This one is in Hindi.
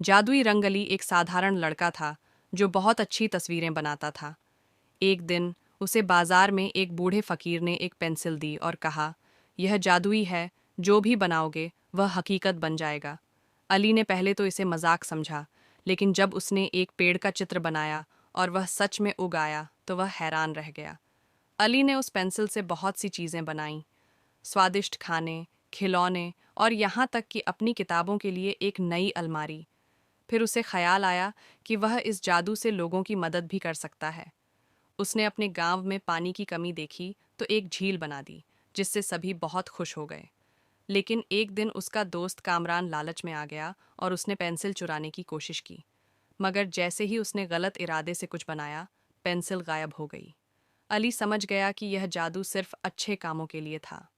जादुई रंगली एक साधारण लड़का था जो बहुत अच्छी तस्वीरें बनाता था। एक दिन उसे बाजार में एक बूढ़े फकीर ने एक पेंसिल दी और कहा, यह जादुई है, जो भी बनाओगे वह हकीकत बन जाएगा। अली ने पहले तो इसे मजाक समझा, लेकिन जब उसने एक पेड़ का चित्र बनाया और वह सच में उग आया तो वह हैरान रह गया। अली ने उस पेंसिल से बहुत सी चीज़ें बनाईं, स्वादिष्ट खाने, खिलौने और यहाँ तक कि अपनी किताबों के लिए एक नई अलमारी। फिर उसे ख्याल आया कि वह इस जादू से लोगों की मदद भी कर सकता है। उसने अपने गांव में पानी की कमी देखी तो एक झील बना दी, जिससे सभी बहुत खुश हो गए। लेकिन एक दिन उसका दोस्त कामरान लालच में आ गया और उसने पेंसिल चुराने की कोशिश की। मगर जैसे ही उसने गलत इरादे से कुछ बनाया, पेंसिल गायब हो गई। अली समझ गया कि यह जादू सिर्फ अच्छे कामों के लिए था।